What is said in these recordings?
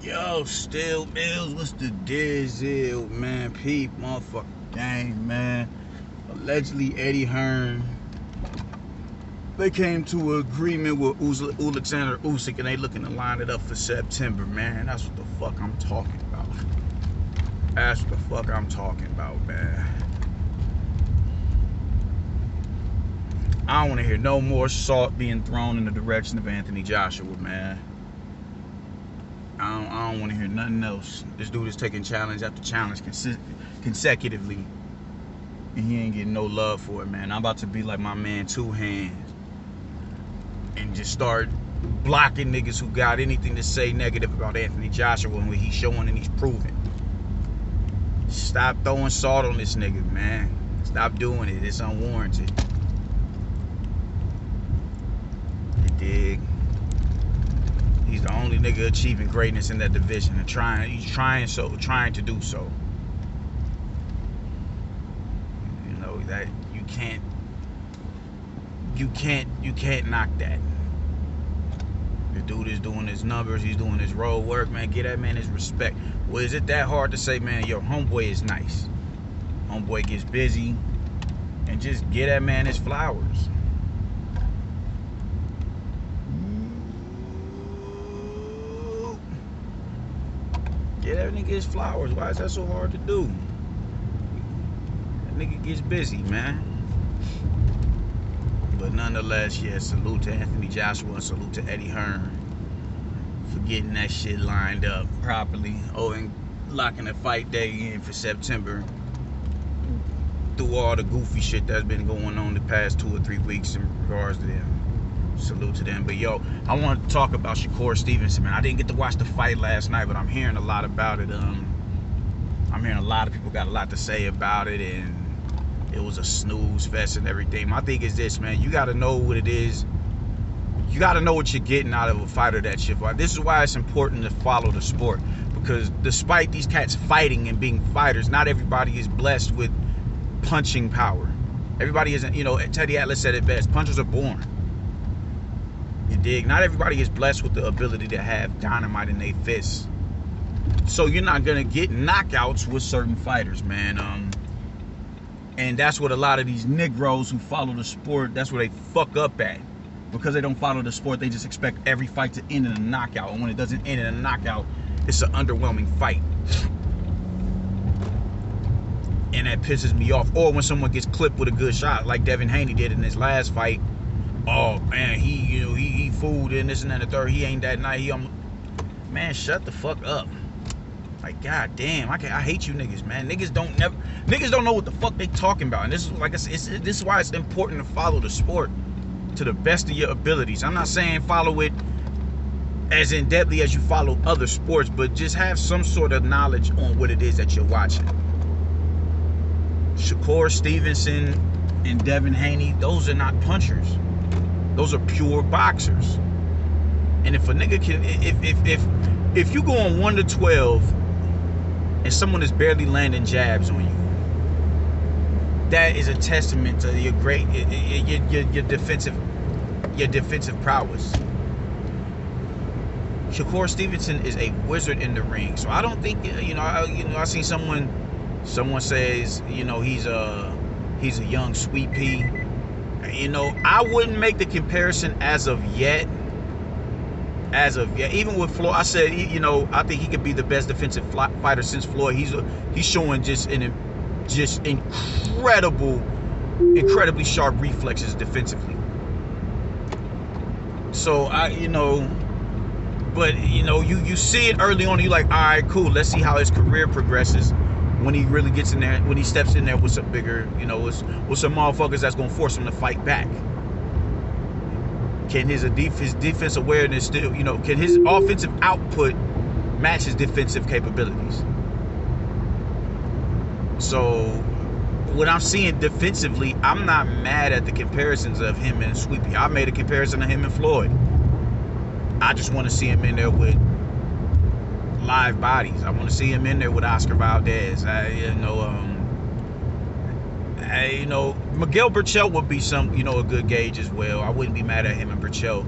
Yo, Still Mills, what's the deal, man? Peep, motherfucking game, man. Allegedly, Eddie Hearn. They came to an agreement with Alexander Usyk, and they looking to line it up for September, man. That's what the fuck I'm talking about. That's what the fuck I'm talking about, man. I don't want to hear no more salt being thrown in the direction of Anthony Joshua, man. I don't want to hear nothing else. This dude is taking challenge after challenge consecutively, and he ain't getting no love for it, man. I'm about to be like my man Two Hands and just start blocking niggas who got anything to say negative about Anthony Joshua when he's showing and he's proving. Stop throwing salt on this nigga, man. Stop doing it. It's unwarranted. You dig? He's the only nigga achieving greatness in that division, and he's trying to do so. You know that you can't knock that. The dude is doing his numbers, he's doing his road work, man. Give that man his respect. Well, is it that hard to say, man, yo, homeboy is nice. Homeboy gets busy, and just give that man his flowers. Yeah, that nigga gets flowers. Why is that so hard to do? That nigga gets busy, man. But nonetheless, yeah, salute to Anthony Joshua and salute to Eddie Hearn for getting that shit lined up properly. Oh, and locking the fight day in for September through all the goofy shit that's been going on the past 2 or 3 weeks in regards to them. Salute to them. But yo, I want to talk about Shakur Stevenson, man. I didn't get to watch the fight last night, but I'm hearing a lot about it. I'm hearing a lot of people got a lot to say about it, and it was a snooze fest and everything. My thing is this, man. You got to know what it is. You got to know what you're getting out of a fighter that shit. This is why it's important to follow the sport, because despite these cats fighting and being fighters, not everybody is blessed with punching power. Everybody isn't, you know, Teddy Atlas said it best. Punchers are born. You dig? Not everybody is blessed with the ability to have dynamite in their fists. So you're not gonna get knockouts with certain fighters, man. And that's what a lot of these Negroes who follow the sport, that's where they fuck up at. Because they don't follow the sport, they just expect every fight to end in a knockout. And when it doesn't end in a knockout, it's an underwhelming fight. And that pisses me off. Or when someone gets clipped with a good shot, like Devin Haney did in his last fight. Oh man, he fooled and this and that and the third. He ain't that night. Man, shut the fuck up. Like, god damn, I hate you niggas, man. Niggas don't know what the fuck they talking about. And this is, like I said, this is why it's important to follow the sport to the best of your abilities. I'm not saying follow it as in-depthly as you follow other sports, but just have some sort of knowledge on what it is that you're watching. Shakur Stevenson and Devin Haney, those are not punchers. Those are pure boxers. And if a nigga can, if you go on 1 to 12 and someone is barely landing jabs on you, that is a testament to your great, your defensive prowess. Shakur Stevenson is a wizard in the ring. So I don't think, I seen someone says, he's a young sweet pea. I wouldn't make the comparison as of yet. Even with Floyd, I said, I think he could be the best defensive fighter since Floyd. He's showing just incredibly sharp reflexes defensively. So but you see it early on. You're like, all right, cool. Let's see how his career progresses. When he really gets in there, when he steps in there with some bigger, with some motherfuckers that's gonna force him to fight back. Can his defense awareness still, can his offensive output match his defensive capabilities? So what I'm seeing defensively, I'm not mad at the comparisons of him and Sweepy. I made a comparison of him and Floyd. I just want to see him in there with live bodies. I want to see him in there with Oscar Valdez. Miguel Burchell would be a good gauge as well. I wouldn't be mad at him and Burchell.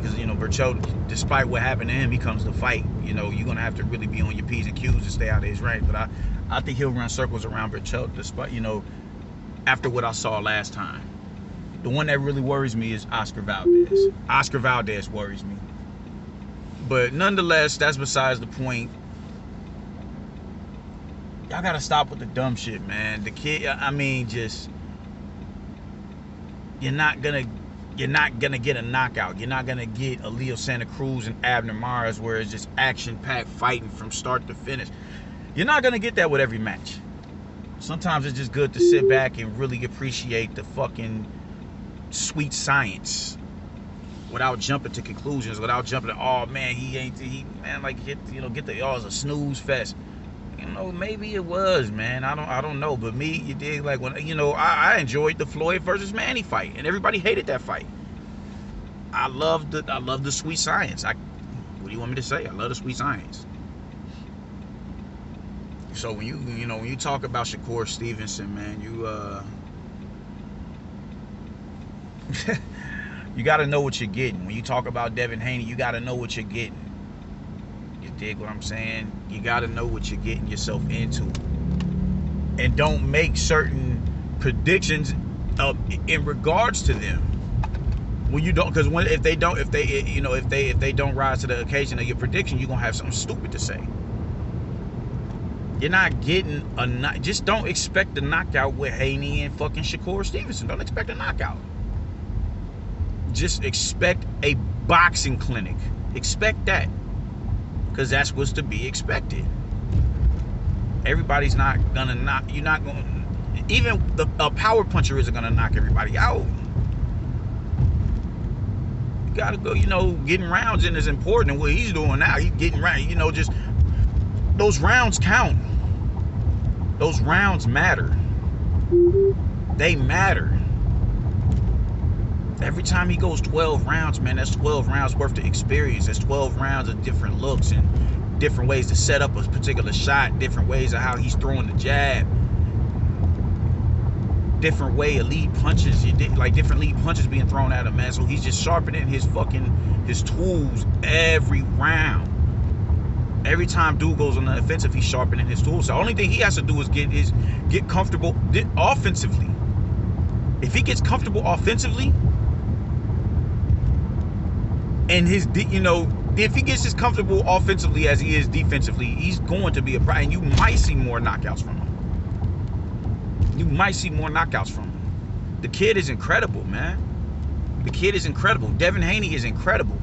because, you know, Berchelt, despite what happened to him, he comes to fight. You know, you're going to have to really be on your P's and Q's to stay out of his range. But I think he'll run circles around Berchelt, despite, you know, after what I saw last time. The one that really worries me is Oscar Valdez. Oscar Valdez worries me. But nonetheless, that's besides the point. Y'all got to stop with the dumb shit, man. The kid, I mean, just... You're not gonna get a knockout. You're not gonna get a Leo Santa Cruz and Abner Mares where it's just action-packed fighting from start to finish. You're not gonna get that with every match. Sometimes it's just good to sit back and really appreciate the fucking sweet science without jumping to conclusions, without jumping to, oh man, get the, oh, it's a snooze fest. You know, maybe it was, man. I don't know. But me, you dig, like, when, you know, I enjoyed the Floyd versus Manny fight, and everybody hated that fight. I love the sweet science. What do you want me to say? I love the sweet science. So when you talk about Shakur Stevenson, man, you got to know what you're getting. When you talk about Devin Haney, you got to know what you're getting. You dig what I'm saying? You got to know what you're getting yourself into, and don't make certain predictions in regards to them when you don't, because if they don't rise to the occasion of your prediction, you're gonna have something stupid to say. You're not getting just don't expect a knockout with Haney and fucking Shakur Stevenson. Don't expect a knockout. Just expect a boxing clinic. Expect that. Because that's what's to be expected. Everybody's not gonna knock. You're not gonna. Even a power puncher isn't gonna knock everybody out. You gotta go. You know, getting rounds in is important. And what he's doing now, he's getting round. You know, just those rounds count. Those rounds matter. They matter. Every time he goes 12 rounds, man, that's 12 rounds worth of experience. That's 12 rounds of different looks and different ways to set up a particular shot, different ways of how he's throwing the jab, different way of lead punches. Different lead punches being thrown at him, man. So he's just sharpening his tools every round. Every time dude goes on the offensive, he's sharpening his tools. So the only thing he has to do is get comfortable offensively. If he gets comfortable offensively, and if he gets as comfortable offensively as he is defensively, he's going to be a problem. And you might see more knockouts from him. You might see more knockouts from him. The kid is incredible, man. The kid is incredible. Devin Haney is incredible.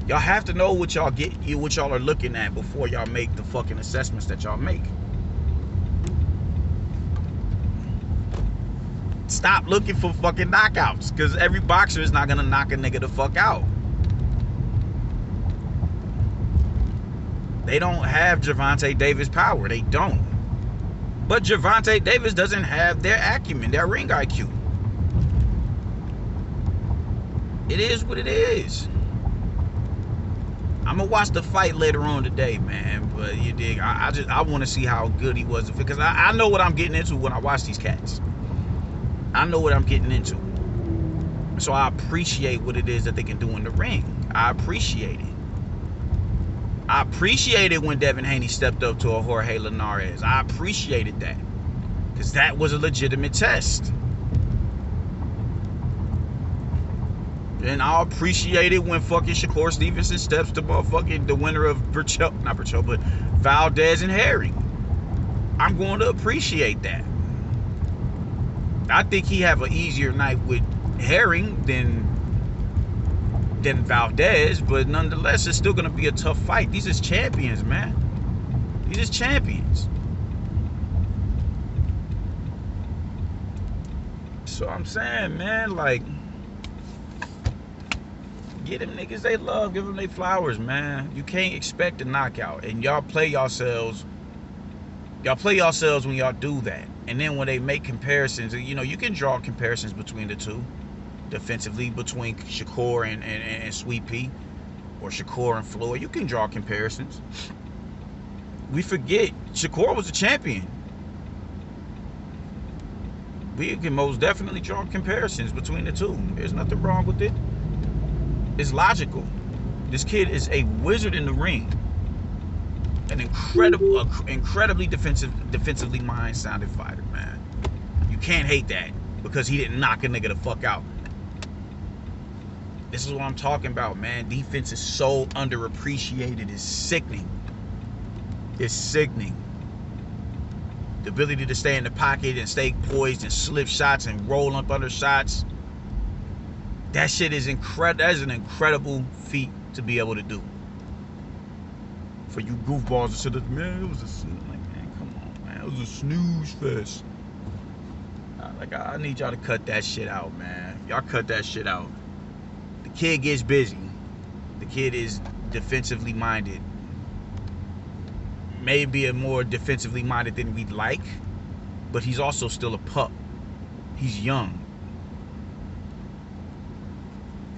Y'all have to know what y'all are looking at before y'all make the fucking assessments that y'all make. Stop looking for fucking knockouts, because every boxer is not gonna knock a nigga the fuck out. They don't have Gervonta Davis power. They don't. But Gervonta Davis doesn't have their acumen, their ring IQ. It is what it is. I'm gonna watch the fight later on today, man. But you dig? I want to see how good he was, because I know what I'm getting into when I watch these cats. I know what I'm getting into. So I appreciate what it is that they can do in the ring. I appreciate it. I appreciated when Devin Haney stepped up to a Jorge Linares. I appreciated that, because that was a legitimate test. And I appreciate it when fucking Shakur Stevenson steps to motherfucking the winner of Valdez and Herring. I'm going to appreciate that. I think he have an easier night with Herring than Valdez, but nonetheless, it's still going to be a tough fight. These is champions, man. These is champions. So I'm saying, man, like, get them niggas they love, give them their flowers, man. You can't expect a knockout, and y'all play yourselves. Y'all play yourselves when y'all do that. And then when they make comparisons, you know, you can draw comparisons between the two. Defensively, between Shakur and Sweet Pea, or Shakur and Floyd. You can draw comparisons. We forget Shakur was a champion. We can most definitely draw comparisons between the two. There's nothing wrong with it. It's logical. This kid is a wizard in the ring. An incredibly defensively mind-sounded fighter, man. You can't hate that because he didn't knock a nigga the fuck out. This is what I'm talking about, man. Defense is so underappreciated. It's sickening. It's sickening. The ability to stay in the pocket and stay poised and slip shots and roll up under shots. That shit is incredible. That is an incredible feat to be able to do. For you goofballs that said, man, it was a man, come on, man, it was a snooze fest. I need y'all to cut that shit out, man. Y'all cut that shit out. The kid gets busy. The kid is defensively minded. Maybe a more defensively minded than we'd like, but he's also still a pup. He's young.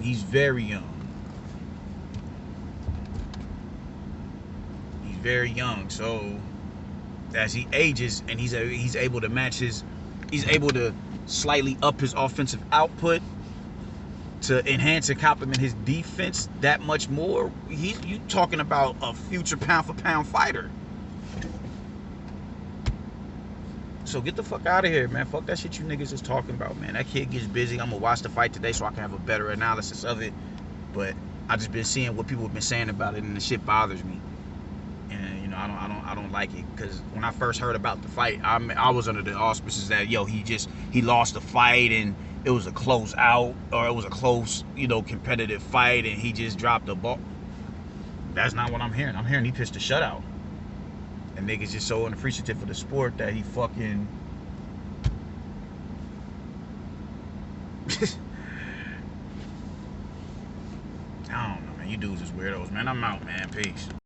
He's very young. He's very young. So as he ages and he's able to match he's able to slightly up his offensive output to enhance and complement his defense that much more. You talking about a future pound for pound fighter. So get the fuck out of here, man. Fuck that shit you niggas is talking about, man. That kid gets busy. I'm gonna watch the fight today so I can have a better analysis of it. But I just been seeing what people have been saying about it, and the shit bothers me. And you know, I don't like it, because when I first heard about the fight, I was under the auspices that he lost the fight and it was a close out, or it was a close, competitive fight, and he just dropped the ball. That's not what I'm hearing. I'm hearing he pitched a shutout. And niggas just so unappreciative of the sport that he fucking I don't know, man. You dudes is weirdos, man. I'm out, man. Peace.